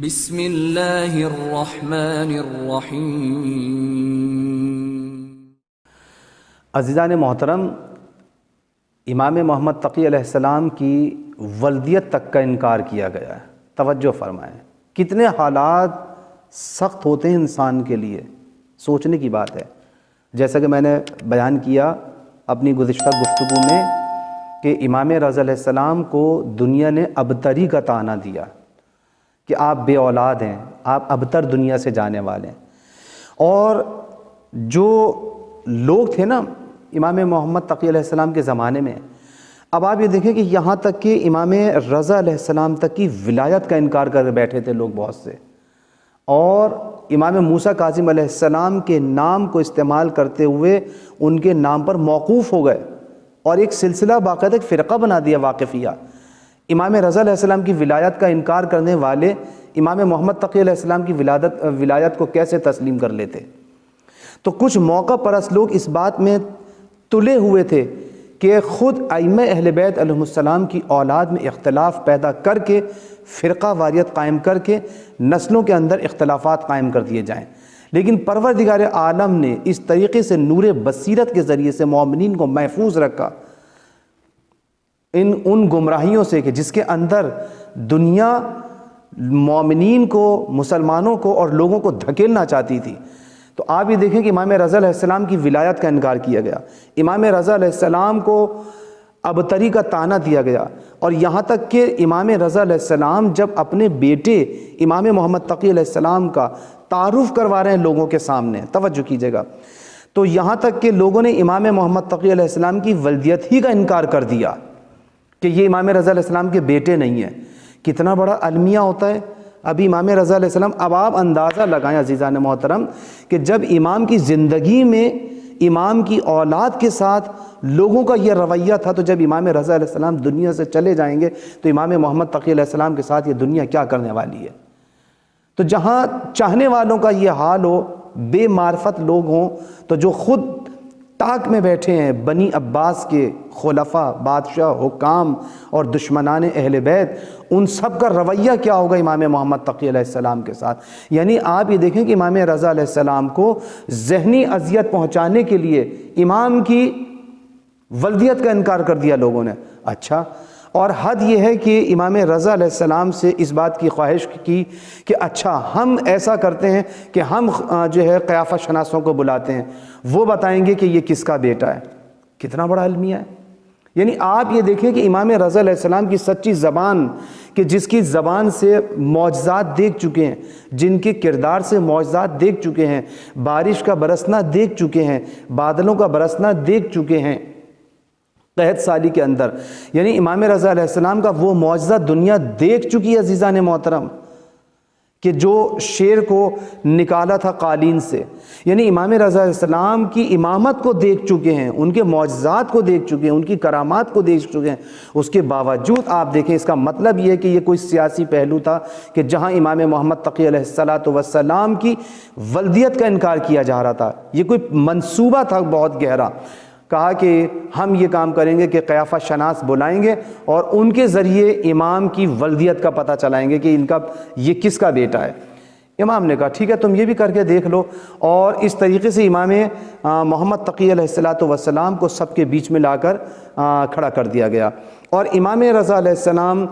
بسم اللہ الرحمن الرحیم۔ عزیزان محترم، امام محمد تقی علیہ السلام کی ولدیت تک کا انکار کیا گیا ہے۔ توجہ فرمائیں، کتنے حالات سخت ہوتے ہیں انسان کے لیے، سوچنے کی بات ہے۔ جیسا کہ میں نے بیان کیا اپنی گزشتہ گفتگو میں کہ امام رضا علیہ السلام کو دنیا نے ابتری کا طعنہ دیا کہ آپ بے اولاد ہیں، آپ ابتر دنیا سے جانے والے ہیں۔ اور جو لوگ تھے نا امام محمد تقی علیہ السلام کے زمانے میں، اب آپ یہ دیکھیں کہ یہاں تک کہ امام رضا علیہ السلام تک کی ولایت کا انکار کر بیٹھے تھے لوگ بہت سے، اور امام موسیٰ کاظم علیہ السلام کے نام کو استعمال کرتے ہوئے ان کے نام پر موقوف ہو گئے اور ایک سلسلہ باقاعدہ ایک فرقہ بنا دیا واقفیہ۔ امام رضا علیہ السلام کی ولایت کا انکار کرنے والے امام محمد تقی علیہ السلام کی ولایت کو کیسے تسلیم کر لیتے؟ تو کچھ موقع پرست لوگ اس بات میں تلے ہوئے تھے کہ خود ائمہ اہل بیت علیہم السلام کی اولاد میں اختلاف پیدا کر کے فرقہ واریت قائم کر کے نسلوں کے اندر اختلافات قائم کر دیے جائیں، لیکن پروردگار عالم نے اس طریقے سے نور بصیرت کے ذریعے سے مومنین کو محفوظ رکھا ان گمراہیوں سے کہ جس کے اندر دنیا مومنین کو، مسلمانوں کو اور لوگوں کو دھکیلنا چاہتی تھی۔ تو آپ یہ دیکھیں کہ امام رضا علیہ السلام کی ولایت کا انکار کیا گیا، امام رضا علیہ السلام کو ابتری کا طعنہ دیا گیا، اور یہاں تک کہ امام رضا علیہ السلام جب اپنے بیٹے امام محمد تقی علیہ السلام کا تعارف کروا رہے ہیں لوگوں کے سامنے، توجہ کیجیے گا، تو یہاں تک کہ لوگوں نے امام محمد تقی علیہ السلام کی ولدیت ہی کا انکار کر دیا کہ یہ امام رضا علیہ السلام کے بیٹے نہیں ہیں۔ کتنا بڑا المیہ ہوتا ہے۔ ابھی امام رضا علیہ السلام، اب آپ اندازہ لگائیں عزیزان محترم کہ جب امام کی زندگی میں امام کی اولاد کے ساتھ لوگوں کا یہ رویہ تھا، تو جب امام رضا علیہ السلام دنیا سے چلے جائیں گے تو امام محمد تقی علیہ السلام کے ساتھ یہ دنیا کیا کرنے والی ہے؟ تو جہاں چاہنے والوں کا یہ حال ہو، بے معرفت لوگ ہوں، تو جو خود ٹاک میں بیٹھے ہیں بنی عباس کے خلفاء، بادشاہ، حکام اور دشمنان اہل بیت، ان سب کا رویہ کیا ہوگا امام محمد تقی علیہ السلام کے ساتھ؟ یعنی آپ یہ دیکھیں کہ امام رضا علیہ السلام کو ذہنی اذیت پہنچانے کے لیے امام کی ولدیت کا انکار کر دیا لوگوں نے۔ اچھا، اور حد یہ ہے کہ امام رضا علیہ السلام سے اس بات کی خواہش کی کہ اچھا ہم ایسا کرتے ہیں کہ ہم جو ہے قیافہ شناسوں کو بلاتے ہیں، وہ بتائیں گے کہ یہ کس کا بیٹا ہے۔ کتنا بڑا المیہ ہے۔ یعنی آپ یہ دیکھیں کہ امام رضا علیہ السلام کی سچی زبان، کہ جس کی زبان سے معجزات دیکھ چکے ہیں، جن کے کردار سے معجزات دیکھ چکے ہیں، بارش کا برسنا دیکھ چکے ہیں، بادلوں کا برسنا دیکھ چکے ہیں قحط سالی کے اندر، یعنی امام رضا علیہ السلام کا وہ معجزہ دنیا دیکھ چکی ہے عزیزان محترم، کہ جو شیر کو نکالا تھا قالین سے، یعنی امام رضا علیہ السلام کی امامت کو دیکھ چکے ہیں، ان کے معجزات کو دیکھ چکے ہیں، ان کی کرامات کو دیکھ چکے ہیں۔ اس کے باوجود آپ دیکھیں، اس کا مطلب یہ ہے کہ یہ کوئی سیاسی پہلو تھا کہ جہاں امام محمد تقی علیہ السلام کی ولدیت کا انکار کیا جا رہا تھا، یہ کوئی منصوبہ تھا بہت گہرا۔ کہا کہ ہم یہ کام کریں گے کہ قیافہ شناس بلائیں گے اور ان کے ذریعے امام کی ولدیت کا پتہ چلائیں گے کہ ان کا یہ کس کا بیٹا ہے۔ امام نے کہا ٹھیک ہے، تم یہ بھی کر کے دیکھ لو، اور اس طریقے سے امام محمد تقی علیہ السلام کو سب کے بیچ میں لا کر کھڑا کر دیا گیا، اور امام رضا علیہ السلام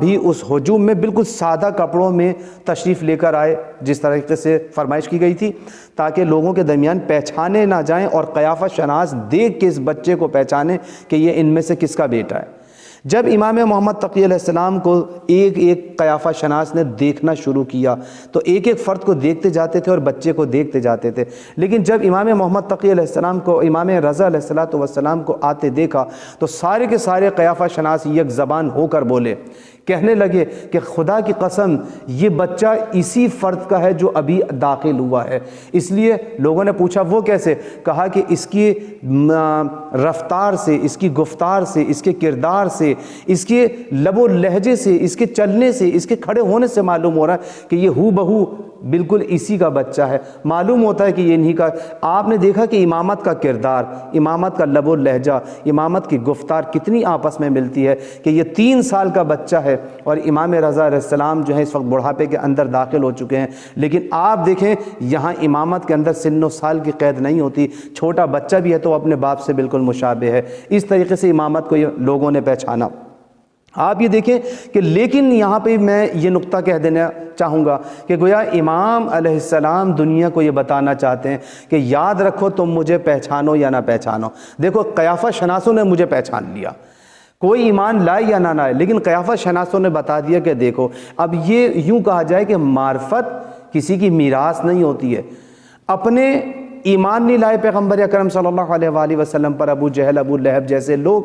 بھی اس ہجوم میں بالکل سادہ کپڑوں میں تشریف لے کر آئے، جس طریقے سے فرمائش کی گئی تھی، تاکہ لوگوں کے درمیان پہچانے نہ جائیں اور قیافہ شناس دیکھ کے اس بچے کو پہچانے کہ یہ ان میں سے کس کا بیٹا ہے۔ جب امام محمد تقی علیہ السلام کو ایک ایک قیافہ شناس نے دیکھنا شروع کیا تو ایک ایک فرد کو دیکھتے جاتے تھے اور بچے کو دیکھتے جاتے تھے، لیکن جب امام محمد تقی علیہ السلام کو امام رضا علیہ السلام کو آتے دیکھا تو سارے کے سارے قیافہ شناس یک زبان ہو کر بولے، کہنے لگے کہ خدا کی قسم یہ بچہ اسی فرد کا ہے جو ابھی داخل ہوا ہے۔ اس لیے لوگوں نے پوچھا وہ کیسے؟ کہا کہ اس کی رفتار سے، اس کی گفتار سے، اس کے کردار سے، اس کے لب و لہجے سے، اس کے چلنے سے، اس کے کھڑے ہونے سے معلوم ہو رہا ہے کہ یہ ہو بہو بالکل اسی کا بچہ ہے، معلوم ہوتا ہے کہ یہ انہی کا۔ آپ نے دیکھا کہ امامت کا کردار، امامت کا لب و لہجہ، امامت کی گفتار کتنی آپس میں ملتی ہے کہ یہ 3 سال کا بچہ ہے اور امام رضا علیہ السلام جو ہیں اس وقت بڑھاپے کے اندر داخل ہو چکے ہیں، لیکن آپ دیکھیں یہاں امامت کے اندر سن و سال کی قید نہیں ہوتی، چھوٹا بچہ بھی ہے تو اپنے باپ سے بالکل مشابہ ہے۔ اس طریقے سے امامت کو یہ لوگوں نے پہچانا۔ آپ یہ دیکھیں کہ لیکن یہاں پہ میں یہ نقطہ کہہ دینا چاہوں گا کہ گویا امام علیہ السلام دنیا کو یہ بتانا چاہتے ہیں کہ یاد رکھو تم مجھے پہچانو یا نہ پہچانو۔ دیکھو قیافہ شناسوں نے مجھے پہچان لیا، کوئی ایمان لائے یا نہ لائے، لیکن قیافہ شناسوں نے بتا دیا کہ دیکھو۔ اب یہ یوں کہا جائے کہ معرفت کسی کی میراث نہیں ہوتی ہے۔ اپنے ایمان نہیں لائے پیغمبر اکرم صلی اللہ علیہ وآلہ وسلم پر ابو جہل، ابو لہب جیسے لوگ،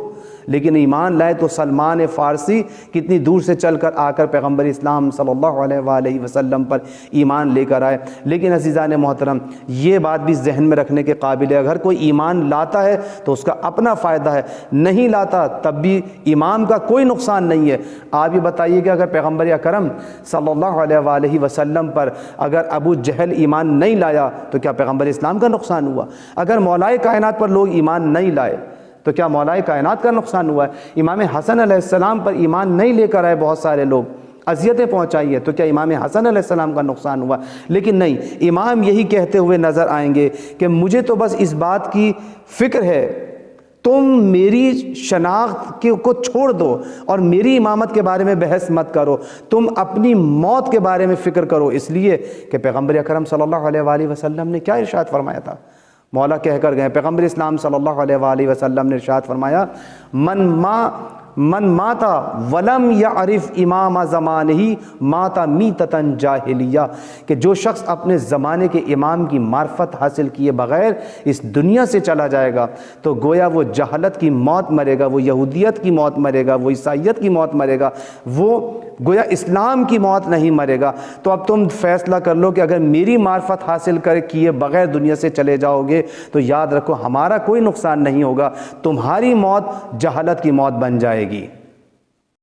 لیکن ایمان لائے تو سلمان فارسی کتنی دور سے چل کر آ کر پیغمبر اسلام صلی اللہ علیہ وآلہ وسلم پر ایمان لے کر آئے۔ لیکن عزیزان محترم یہ بات بھی ذہن میں رکھنے کے قابل ہے، اگر کوئی ایمان لاتا ہے تو اس کا اپنا فائدہ ہے، نہیں لاتا تب بھی امام کا کوئی نقصان نہیں ہے۔ آپ یہ بتائیے کہ اگر پیغمبر اکرم صلی اللہ علیہ وآلہ وسلم پر اگر ابو جہل ایمان نہیں لایا تو کیا پیغمبر اسلام کا نقصان ہوا؟ اگر مولائے کائنات پر لوگ ایمان نہیں لائے تو کیا مولائے کائنات کا نقصان ہوا ہے؟ امام حسن علیہ السلام پر ایمان نہیں لے کر آئے بہت سارے لوگ، اذیتیں پہنچائی ہے، تو کیا امام حسن علیہ السلام کا نقصان ہوا؟ لیکن نہیں، امام یہی کہتے ہوئے نظر آئیں گے کہ مجھے تو بس اس بات کی فکر ہے، تم میری شناخت کو چھوڑ دو اور میری امامت کے بارے میں بحث مت کرو، تم اپنی موت کے بارے میں فکر کرو۔ اس لیے کہ پیغمبر اکرم صلی اللہ علیہ وآلہ وسلم نے کیا ارشاد فرمایا تھا؟ مولا کہہ کر گئے، پیغمبر اسلام صلی اللہ علیہ وآلہ وسلم نے ارشاد فرمایا، من ماتا ولم یعرف امام زمانہ ماتا میتتا جاہلیہ، کہ جو شخص اپنے زمانے کے امام کی معرفت حاصل کیے بغیر اس دنیا سے چلا جائے گا تو گویا وہ جہالت کی موت مرے گا، وہ یہودیت کی موت مرے گا، وہ عیسائیت کی موت مرے گا، وہ گویا اسلام کی موت نہیں مرے گا۔ تو اب تم فیصلہ کر لو کہ اگر میری معرفت حاصل کر کیے بغیر دنیا سے چلے جاؤ گے تو یاد رکھو ہمارا کوئی نقصان نہیں ہوگا، تمہاری موت جہالت کی موت بن جائے گی۔